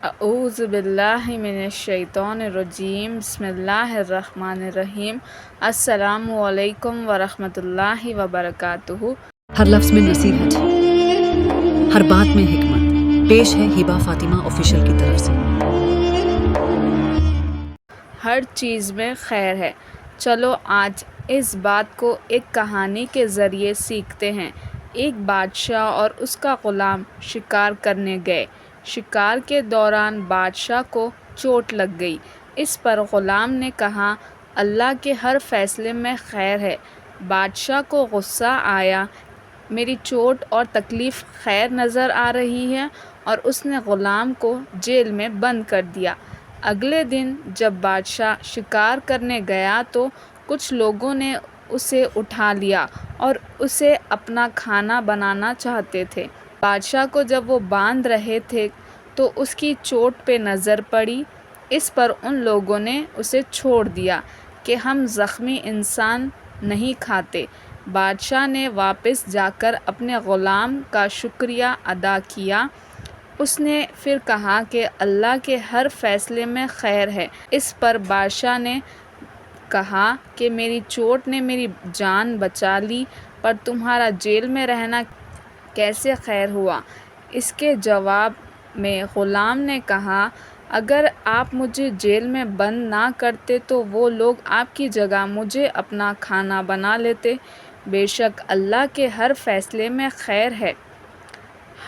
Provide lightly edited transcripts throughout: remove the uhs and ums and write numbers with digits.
اعوذ باللہ من الشیطان الرجیم بسم اللہ الرحمن الرحیم السلام علیکم ورحمۃ اللہ وبرکاتہ۔ ہر لفظ میں نصیحت، ہر بات میں حکمت۔ پیش ہے ہبہ فاطمہ آفیشیل کی طرف سے۔ ہر چیز میں خیر ہے۔ چلو آج اس بات کو ایک کہانی کے ذریعے سیکھتے ہیں۔ ایک بادشاہ اور اس کا غلام شکار کرنے گئے۔ شکار کے دوران بادشاہ کو چوٹ لگ گئی۔ اس پر غلام نے کہا، اللہ کے ہر فیصلے میں خیر ہے۔ بادشاہ کو غصہ آیا، میری چوٹ اور تکلیف خیر نظر آ رہی ہے، اور اس نے غلام کو جیل میں بند کر دیا۔ اگلے دن جب بادشاہ شکار کرنے گیا تو کچھ لوگوں نے اسے اٹھا لیا اور اسے اپنا کھانا بنانا چاہتے تھے۔ بادشاہ کو جب وہ باندھ رہے تھے تو اس کی چوٹ پہ نظر پڑی۔ اس پر ان لوگوں نے اسے چھوڑ دیا کہ ہم زخمی انسان نہیں کھاتے۔ بادشاہ نے واپس جا کر اپنے غلام کا شکریہ ادا کیا۔ اس نے پھر کہا کہ اللہ کے ہر فیصلے میں خیر ہے۔ اس پر بادشاہ نے کہا کہ میری چوٹ نے میری جان بچا لی، پر تمہارا جیل میں رہنا کیسے خیر ہوا؟ اس کے جواب میں غلام نے کہا، اگر آپ مجھے جیل میں بند نہ کرتے تو وہ لوگ آپ کی جگہ مجھے اپنا کھانا بنا لیتے۔ بے شک اللہ کے ہر فیصلے میں خیر ہے۔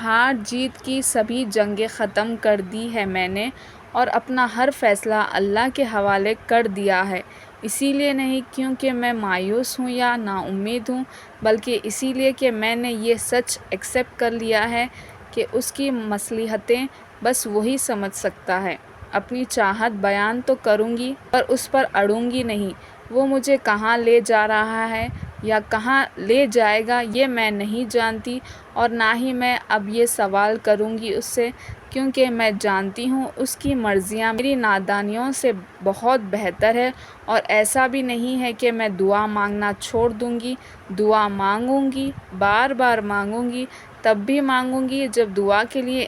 ہار جیت کی سبھی جنگیں ختم کر دی ہے میں نے، اور اپنا ہر فیصلہ اللہ کے حوالے کر دیا ہے۔ اسی لیے نہیں کیونکہ میں مایوس ہوں یا نا امید ہوں، بلکہ اسی لیے کہ میں نے یہ سچ ایکسیپٹ کر لیا ہے کہ اس کی مصلحتیں بس وہی سمجھ سکتا ہے۔ اپنی چاہت بیان تو کروں گی پر اس پر اڑوں گی نہیں۔ وہ مجھے کہاں لے جا رہا ہے یا کہاں لے جائے گا یہ میں نہیں جانتی، اور نہ ہی میں اب یہ سوال کروں گی اس سے، کیونکہ میں جانتی ہوں اس کی مرضیاں میری نادانیوں سے بہت بہتر ہے۔ اور ایسا بھی نہیں ہے کہ میں دعا مانگنا چھوڑ دوں گی۔ دعا مانگوں گی، بار بار مانگوں گی، تب بھی مانگوں گی جب دعا کے لیے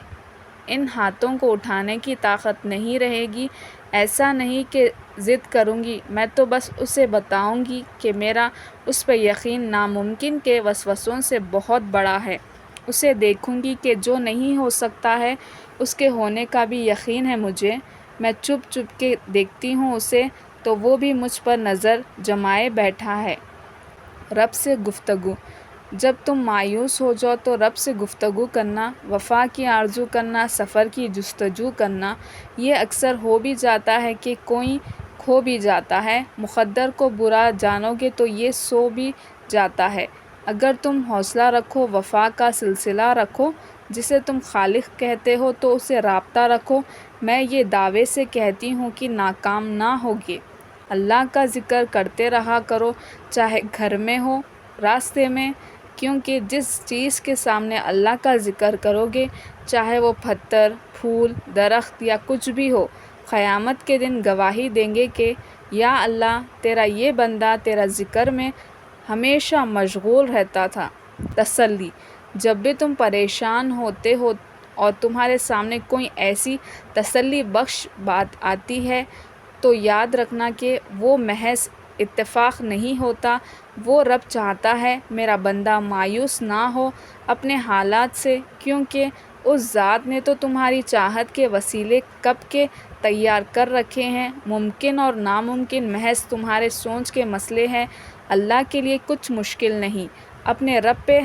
ان ہاتھوں کو اٹھانے کی طاقت نہیں رہے گی۔ ایسا نہیں کہ ضد کروں گی، میں تو بس اسے بتاؤں گی کہ میرا اس پہ یقین ناممکن کے وسوسوں سے بہت بڑا ہے۔ اسے دیکھوں گی کہ جو نہیں ہو سکتا ہے اس کے ہونے کا بھی یقین ہے مجھے۔ میں چپ چپ کے دیکھتی ہوں اسے، تو وہ بھی مجھ پر نظر جمائے بیٹھا ہے۔ رب سے گفتگو۔ جب تم مایوس ہو جاؤ تو رب سے گفتگو کرنا، وفا کی آرزو کرنا، سفر کی جستجو کرنا۔ یہ اکثر ہو بھی جاتا ہے کہ کوئی کھو بھی جاتا ہے۔ مقدر کو برا جانو گے تو یہ سو بھی جاتا ہے۔ اگر تم حوصلہ رکھو، وفا کا سلسلہ رکھو، جسے تم خالق کہتے ہو، تو اسے رابطہ رکھو، میں یہ دعوے سے کہتی ہوں کہ ناکام نہ ہوگے۔ اللہ کا ذکر کرتے رہا کرو، چاہے گھر میں ہو، راستے میں، کیونکہ جس چیز کے سامنے اللہ کا ذکر کرو گے، چاہے وہ پتھر، پھول، درخت یا کچھ بھی ہو، قیامت کے دن گواہی دیں گے کہ یا اللہ، تیرا یہ بندہ تیرا ذکر میں ہمیشہ مشغول رہتا تھا۔ تسلی۔ جب بھی تم پریشان ہوتے ہو اور تمہارے سامنے کوئی ایسی تسلی بخش بات آتی ہے تو یاد رکھنا کہ وہ محض اتفاق نہیں ہوتا، وہ رب چاہتا ہے میرا بندہ مایوس نہ ہو اپنے حالات سے، کیونکہ اس ذات نے تو تمہاری چاہت کے وسیلے کب کے تیار کر رکھے ہیں۔ ممکن اور ناممکن محض تمہارے سوچ کے مسئلے ہیں، اللہ کے لیے کچھ مشکل نہیں۔ اپنے رب پہ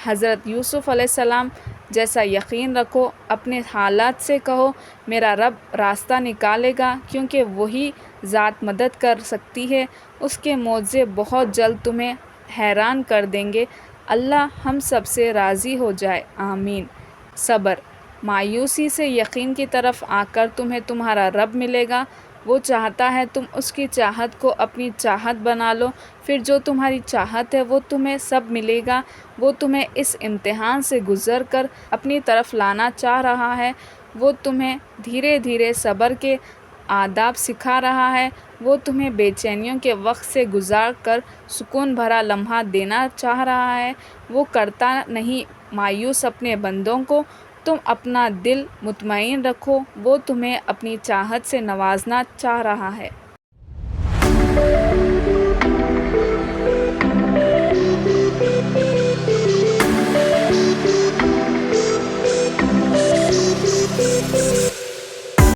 حضرت یوسف علیہ السلام جیسا یقین رکھو، اپنے حالات سے کہو میرا رب راستہ نکالے گا، کیونکہ وہی ذات مدد کر سکتی ہے۔ اس کے معجزے بہت جلد تمہیں حیران کر دیں گے۔ اللہ ہم سب سے راضی ہو جائے، آمین۔ صبر۔ مایوسی سے یقین کی طرف آ کر تمہیں تمہارا رب ملے گا۔ وہ چاہتا ہے تم اس کی چاہت کو اپنی چاہت بنا لو، پھر جو تمہاری چاہت ہے وہ تمہیں سب ملے گا۔ وہ تمہیں اس امتحان سے گزر کر اپنی طرف لانا چاہ رہا ہے۔ وہ تمہیں دھیرے دھیرے صبر کے آداب سکھا رہا ہے۔ وہ تمہیں بے چینیوں کے وقت سے گزار کر سکون بھرا لمحہ دینا چاہ رہا ہے۔ وہ کرتا نہیں مایوس اپنے بندوں کو، تم اپنا دل مطمئن رکھو، وہ تمہیں اپنی چاہت سے نوازنا چاہ رہا ہے۔